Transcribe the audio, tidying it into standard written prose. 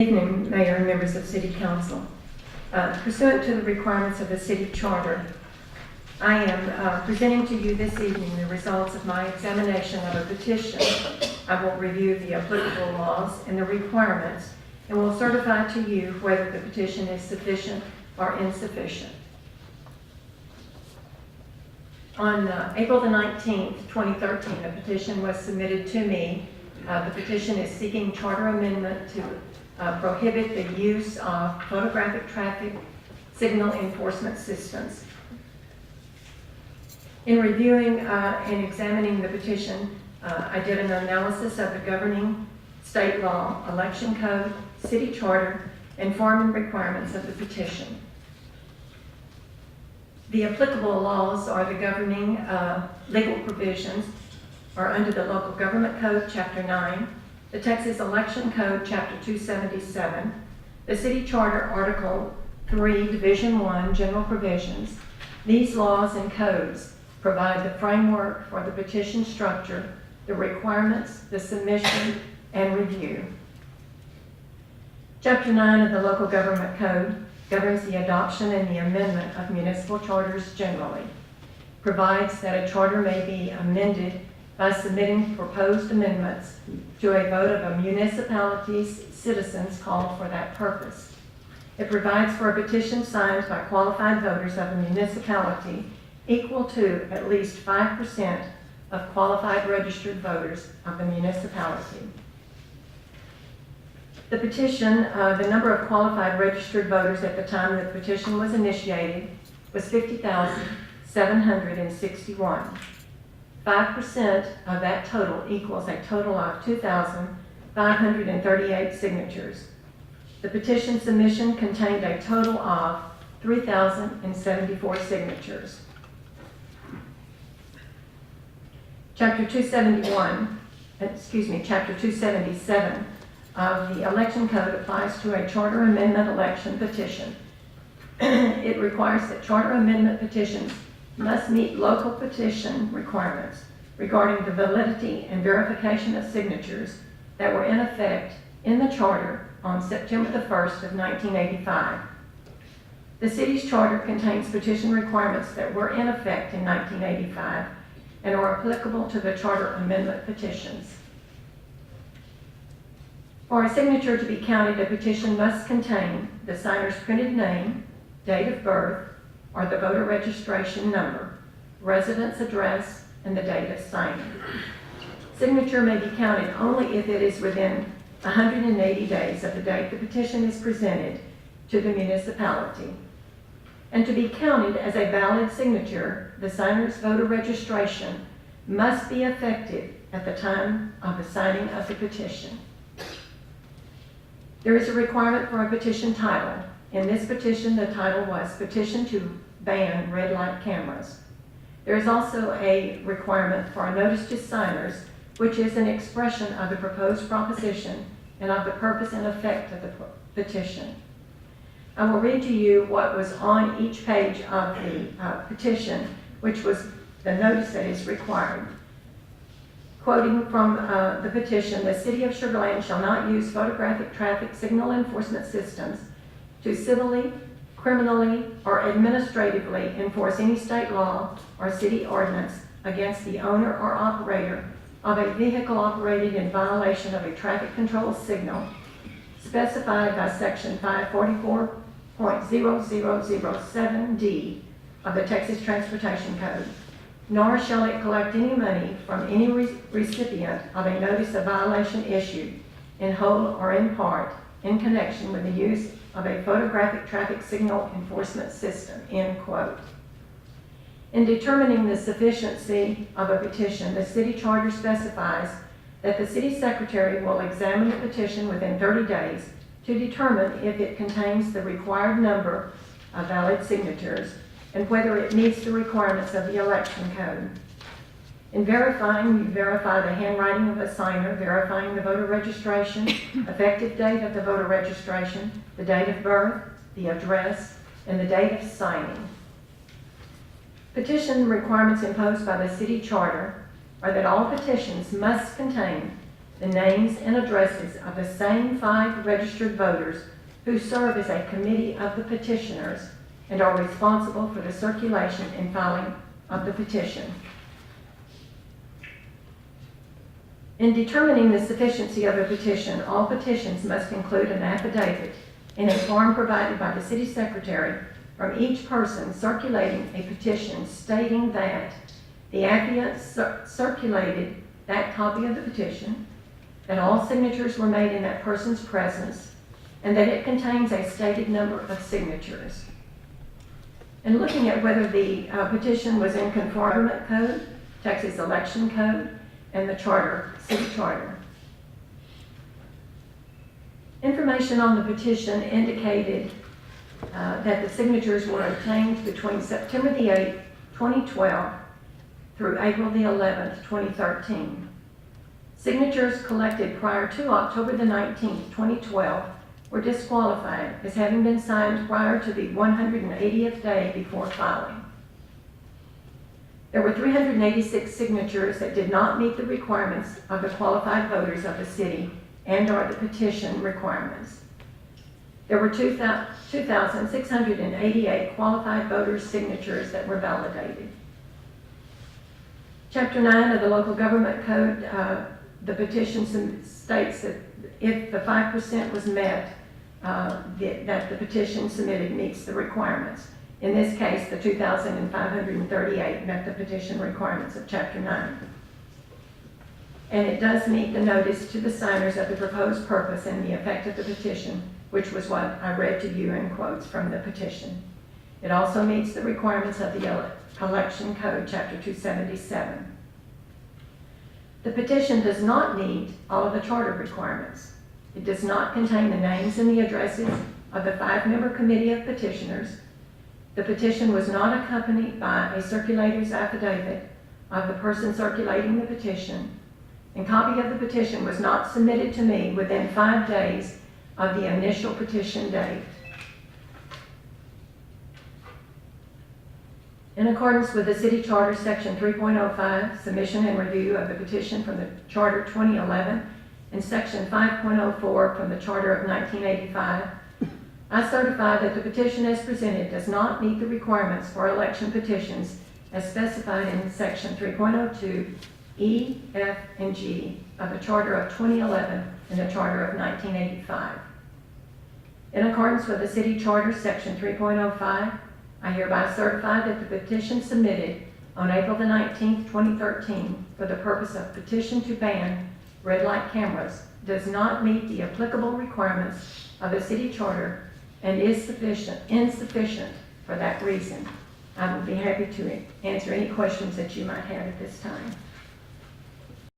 Good evening, Mayor and members of City Council. Pursuant to the requirements of the City Charter, I am presenting to you this evening the results of my examination of a petition. I will review the applicable laws and the requirements and will certify to you whether the petition is sufficient or insufficient. On April the 19th, 2013, a petition was submitted to me. The petition is seeking charter amendment to prohibit the use of photographic traffic signal enforcement systems. In reviewing and examining the petition, I did an analysis of the governing state law, election code, city charter, and form and requirements of the petition. The applicable laws are the governing legal provisions are under the Local Government Code, Chapter 9, the Texas Election Code, Chapter 277, the City Charter, Article 3, Division 1, General Provisions. These laws and codes provide the framework for the petition structure, the requirements, the submission, and review. Chapter 9 of the Local Government Code governs the adoption and the amendment of municipal charters generally, provides that a charter may be amended by submitting proposed amendments to a vote of a municipality's citizens called for that purpose. It provides for a petition signed by qualified voters of a municipality equal to at least 5% of qualified registered voters of the municipality. The petition, the number of qualified registered voters at the time the petition was initiated was 50,761. 5% of that total equals a total of 2,538 signatures. The petition submission contained a total of 3,074 signatures. Chapter 277 of the Election Code applies to a charter amendment election petition. It requires that charter amendment petitions must meet local petition requirements regarding the validity and verification of signatures that were in effect in the charter on September the 1st of 1985. The city's charter contains petition requirements that were in effect in 1985 and are applicable to the charter amendment petitions. For a signature to be counted, a petition must contain the signer's printed name, date of birth, or the voter registration number, residence address, and the date of signing. Signature may be counted only if it is within 180 days of the date the petition is presented to the municipality. And to be counted as a valid signature, the signer's voter registration must be effective at the time of the signing of the petition. There is a requirement for a petition title. In this petition, the title was Petition to Ban Red Light Cameras. There is also a requirement for a notice to signers, which is an expression of the proposed proposition and of the purpose and effect of the petition. I will read to you what was on each page of the petition, which was the notice that is required. Quoting from the petition, the City of Sugar Land shall not use photographic traffic signal enforcement systems to civilly, criminally, or administratively enforce any state law or city ordinance against the owner or operator of a vehicle operated in violation of a traffic control signal specified by Section 544.0007D of the Texas Transportation Code, nor shall it collect any money from any recipient of a notice of violation issued in whole or in part in connection with the use of a photographic traffic signal enforcement system, end quote. In determining the sufficiency of a petition, the city charter specifies that the city secretary will examine the petition within 30 days to determine if it contains the required number of valid signatures and whether it meets the requirements of the election code. In verifying, you verify the handwriting of a signer, verifying the voter registration, effective date of the voter registration, the date of birth, the address, and the date of signing. Petition requirements imposed by the city charter are that all petitions must contain the names and addresses of the same 5 registered voters who serve as a committee of the petitioners and are responsible for the circulation and filing of the petition. In determining the sufficiency of a petition, all petitions must include an affidavit in a form provided by the city secretary from each person circulating a petition stating that the applicant circulated that copy of the petition, that all signatures were made in that person's presence, and that it contains a stated number of signatures. And looking at whether the petition was in conformity code, Texas election code, and the charter, city charter. Information on the petition indicated that the signatures were obtained between September the 8th, 2012 through April the 11th, 2013. Signatures collected prior to October the 19th, 2012 were disqualified as having been signed prior to the 180th day before filing. There were 386 signatures that did not meet the requirements of the qualified voters of the city and/or the petition requirements. There were 2,688 qualified voters' signatures that were validated. Chapter 9 of the Local Government Code, the petition states that if the 5% was met, that the petition submitted meets the requirements. In this case, the 2,538 met the petition requirements of Chapter 9. And it does meet the notice to the signers of the proposed purpose and the effect of the petition, which was what I read to you in quotes from the petition. It also meets the requirements of the Election Code, Chapter 277. The petition does not meet all of the charter requirements. It does not contain the names and the addresses of the 5-member committee of petitioners. The petition was not accompanied by a circulator's affidavit of the person circulating the petition, and copy of the petition was not submitted to me within 5 days of the initial petition date. In accordance with the City Charter Section 3.05, submission and review of the petition from the Charter 2011, and Section 5.04 from the Charter of 1985, I certify that the petition as presented does not meet the requirements for election petitions as specified in Section 3.02 E, F, and G of the Charter of 2011 and the Charter of 1985. In accordance with the City Charter Section 3.05, I hereby certify that the petition submitted on April the 19th, 2013 for the purpose of petition to ban red light cameras does not meet the applicable requirements of the City Charter and is insufficient for that reason. I will be happy to answer any questions that you might have at this time.